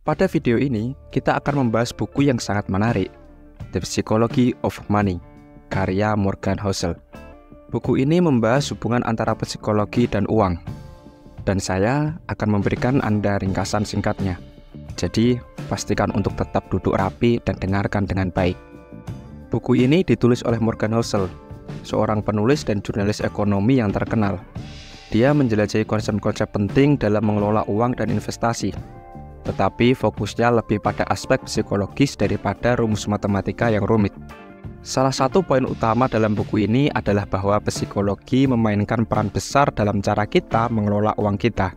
Pada video ini, kita akan membahas buku yang sangat menarik, The Psychology of Money, karya Morgan Housel. Buku ini membahas hubungan antara psikologi dan uang, dan saya akan memberikan Anda ringkasan singkatnya. Jadi, pastikan untuk tetap duduk rapi dan dengarkan dengan baik. Buku ini ditulis oleh Morgan Housel, seorang penulis dan jurnalis ekonomi yang terkenal. Dia menjelajahi konsep-konsep penting dalam mengelola uang dan investasi, tetapi fokusnya lebih pada aspek psikologis daripada rumus matematika yang rumit. Salah satu poin utama dalam buku ini adalah bahwa psikologi memainkan peran besar dalam cara kita mengelola uang kita.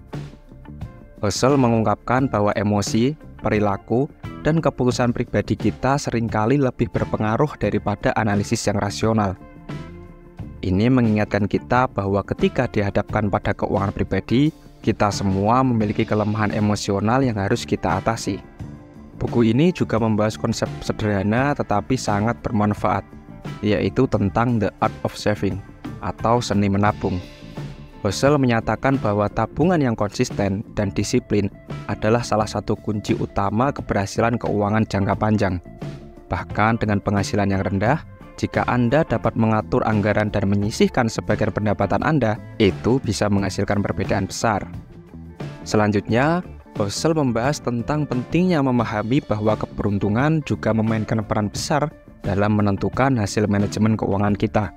Housel mengungkapkan bahwa emosi, perilaku, dan keputusan pribadi kita seringkali lebih berpengaruh daripada analisis yang rasional. Ini mengingatkan kita bahwa ketika dihadapkan pada keuangan pribadi, kita semua memiliki kelemahan emosional yang harus kita atasi. Buku ini juga membahas konsep sederhana tetapi sangat bermanfaat, yaitu tentang The Art of Saving, atau seni menabung. Housel menyatakan bahwa tabungan yang konsisten dan disiplin adalah salah satu kunci utama keberhasilan keuangan jangka panjang. Bahkan dengan penghasilan yang rendah, jika Anda dapat mengatur anggaran dan menyisihkan sebagian pendapatan Anda, itu bisa menghasilkan perbedaan besar. Selanjutnya, Housel membahas tentang pentingnya memahami bahwa keberuntungan juga memainkan peran besar dalam menentukan hasil manajemen keuangan kita.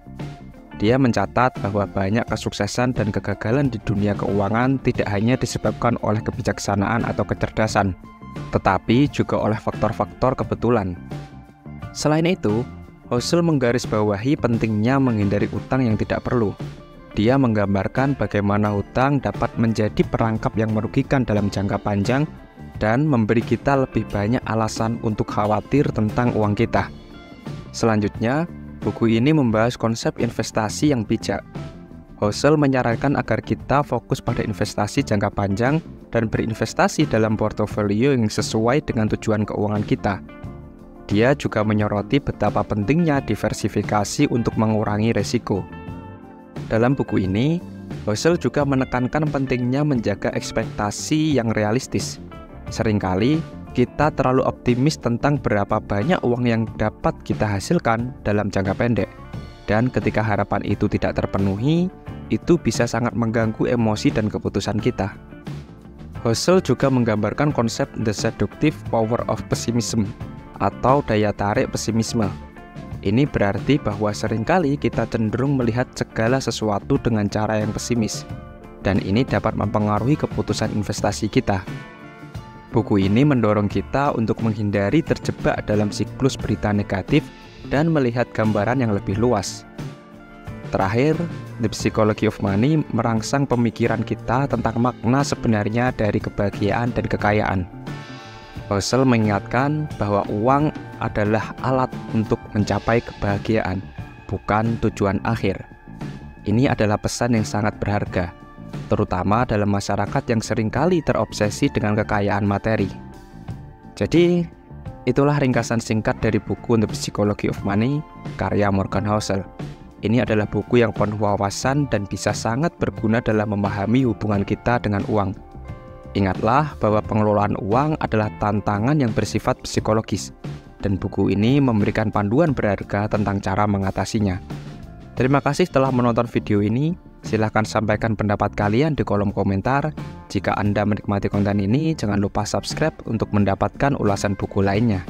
Dia mencatat bahwa banyak kesuksesan dan kegagalan di dunia keuangan tidak hanya disebabkan oleh kebijaksanaan atau kecerdasan, tetapi juga oleh faktor-faktor kebetulan. Selain itu, Housel menggarisbawahi pentingnya menghindari utang yang tidak perlu. Dia menggambarkan bagaimana hutang dapat menjadi perangkap yang merugikan dalam jangka panjang dan memberi kita lebih banyak alasan untuk khawatir tentang uang kita. Selanjutnya, buku ini membahas konsep investasi yang bijak. Housel menyarankan agar kita fokus pada investasi jangka panjang dan berinvestasi dalam portofolio yang sesuai dengan tujuan keuangan kita. Dia juga menyoroti betapa pentingnya diversifikasi untuk mengurangi resiko. Dalam buku ini, Housel juga menekankan pentingnya menjaga ekspektasi yang realistis. Seringkali, kita terlalu optimis tentang berapa banyak uang yang dapat kita hasilkan dalam jangka pendek. Dan ketika harapan itu tidak terpenuhi, itu bisa sangat mengganggu emosi dan keputusan kita. Housel juga menggambarkan konsep The Seductive Power of Pessimism, atau daya tarik pesimisme. Ini berarti bahwa seringkali kita cenderung melihat segala sesuatu dengan cara yang pesimis, dan ini dapat mempengaruhi keputusan investasi kita. Buku ini mendorong kita untuk menghindari terjebak dalam siklus berita negatif dan melihat gambaran yang lebih luas. Terakhir, The Psychology of Money merangsang pemikiran kita tentang makna sebenarnya dari kebahagiaan dan kekayaan. Housel mengingatkan bahwa uang adalah alat untuk mencapai kebahagiaan, bukan tujuan akhir. Ini adalah pesan yang sangat berharga, terutama dalam masyarakat yang seringkali terobsesi dengan kekayaan materi. Jadi, itulah ringkasan singkat dari buku The Psychology of Money, karya Morgan Housel. Ini adalah buku yang penuh wawasan dan bisa sangat berguna dalam memahami hubungan kita dengan uang. Ingatlah bahwa pengelolaan uang adalah tantangan yang bersifat psikologis, dan buku ini memberikan panduan berharga tentang cara mengatasinya. Terima kasih telah menonton video ini. Silahkan sampaikan pendapat kalian di kolom komentar. Jika Anda menikmati konten ini, jangan lupa subscribe untuk mendapatkan ulasan buku lainnya.